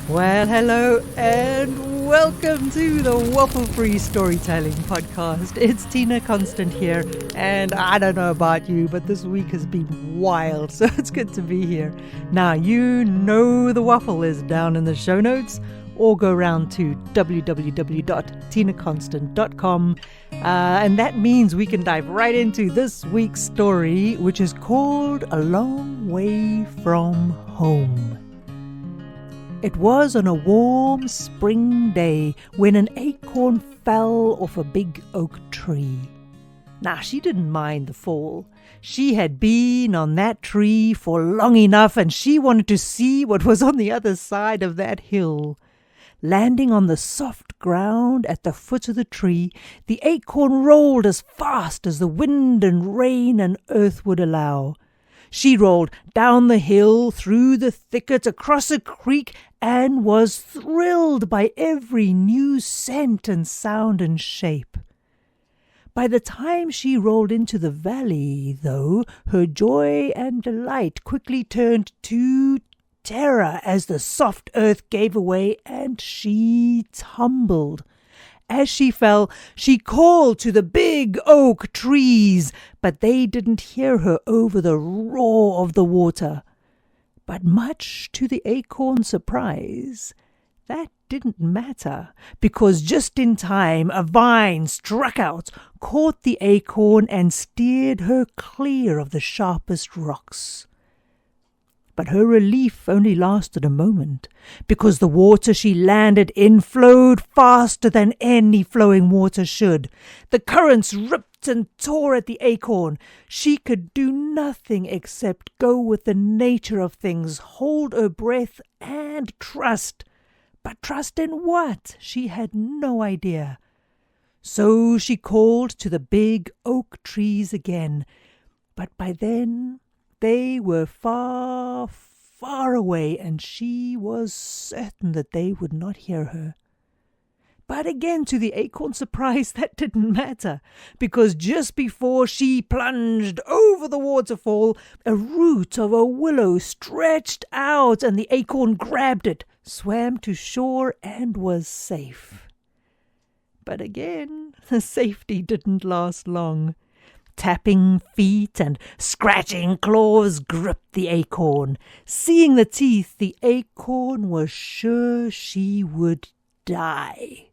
Well, hello and welcome to the Waffle-Free Storytelling podcast. It's Tina Konstant here, and I don't know about you, but this week has been wild, so it's good to be here. Now, you know the waffle is down in the show notes, or go round to www.tinakonstant.com, and that means we can dive right into this week's story, which is called A Long Way From Home. It was on a warm spring day when an acorn fell off a big oak tree. Now, she didn't mind the fall. She had been on that tree for long enough, and she wanted to see what was on the other side of that hill. Landing on the soft ground at the foot of the tree, the acorn rolled as fast as the wind and rain and earth would allow. She rolled down the hill, through the thicket, across a creek, and was thrilled by every new scent and sound and shape. By the time she rolled into the valley, though, her joy and delight quickly turned to terror as the soft earth gave away and she tumbled. As she fell, she called to the big oak trees, but they didn't hear her over the roar of the water. But much to the acorn's surprise, that didn't matter, because just in time a vine struck out, caught the acorn, and steered her clear of the sharpest rocks. But her relief only lasted a moment, because the water she landed in flowed faster than any flowing water should. The currents ripped and tore at the acorn. She could do nothing except go with the nature of things, hold her breath, and trust. But trust in what? She had no idea. So she called to the big oak trees again, but by then they were far, far away, and she was certain that they would not hear her. But again, to the acorn's surprise, that didn't matter, because just before she plunged over the waterfall, a root of a willow stretched out, and the acorn grabbed it, swam to shore, and was safe. But again, the safety didn't last long. Tapping feet and scratching claws gripped the acorn. Seeing the teeth, the acorn was sure she would die.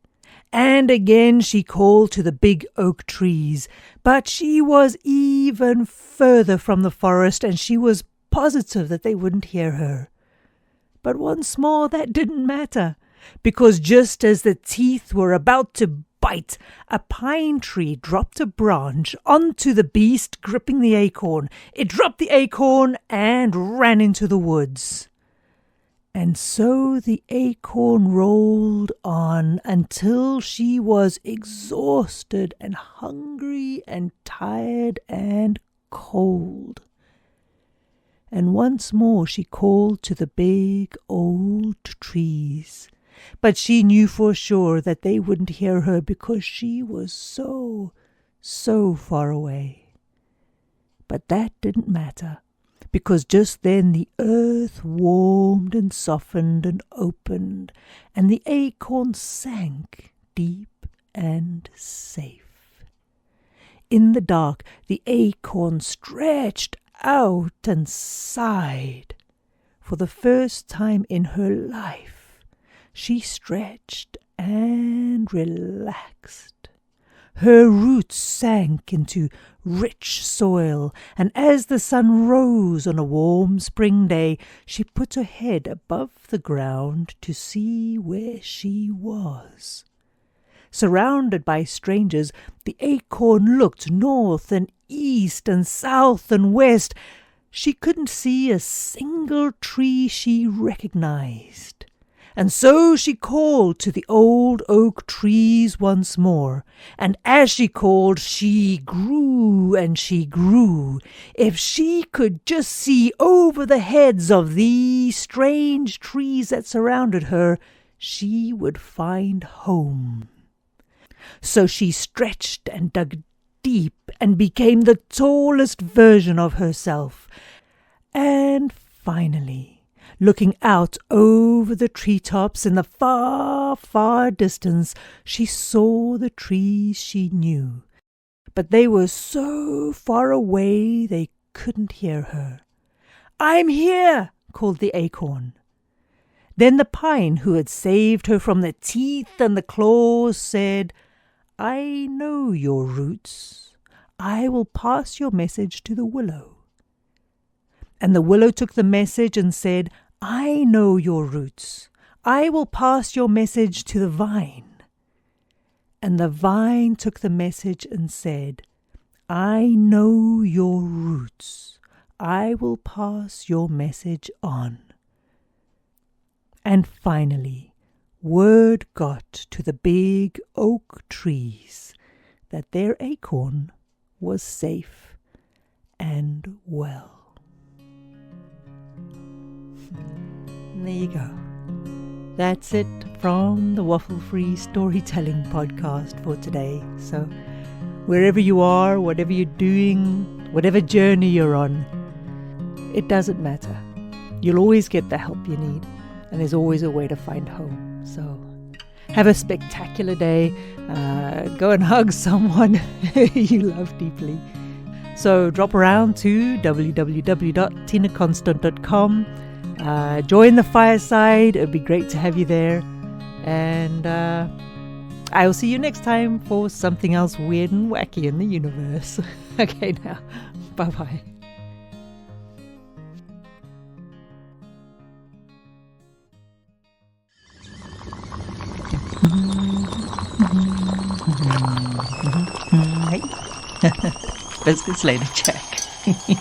And again she called to the big oak trees, but she was even further from the forest, and she was positive that they wouldn't hear her. But once more that didn't matter, because just as the teeth were about to bite, a pine tree dropped a branch onto the beast gripping the acorn. It dropped the acorn and ran into the woods. And so the acorn rolled on until she was exhausted and hungry and tired and cold. And once more she called to the big old trees. But she knew for sure that they wouldn't hear her, because she was so far away. But that didn't matter, because just then the earth warmed and softened and opened, and the acorn sank deep and safe. In the dark, the acorn stretched out and sighed. For the first time in her life, she stretched and relaxed. Her roots sank into rich soil, and as the sun rose on a warm spring day, she put her head above the ground to see where she was. Surrounded by strangers, the acorn looked north and east and south and west. She couldn't see a single tree she recognized. And so she called to the old oak trees once more, and as she called, she grew and she grew. If she could just see over the heads of these strange trees that surrounded her, she would find home. So she stretched and dug deep and became the tallest version of herself. And finally, Looking out over the treetops in the far, far distance, she saw the trees she knew. But they were so far away they couldn't hear her. "I'm here!" called the acorn. Then the pine, who had saved her from the teeth and the claws, said, "I know your roots. I will pass your message to the willow." And the willow took the message and said, "I know your roots. I will pass your message to the vine." And the vine took the message and said, "I know your roots. I will pass your message on." And finally, word got to the big oak trees that their acorn was safe and well. And there you go. That's it from the Waffle-Free Storytelling podcast for today. So wherever you are, whatever you're doing, whatever journey you're on, it doesn't matter. You'll always get the help you need, and there's always a way to find home. So have a spectacular day. Go and hug someone you love deeply. So drop around to www.tinakonstant.com. Join the fireside. It'd be great to have you there. And I will see you next time for something else weird and wacky in the universe. Okay, now. Bye-bye. Hey. Let's later, Jack.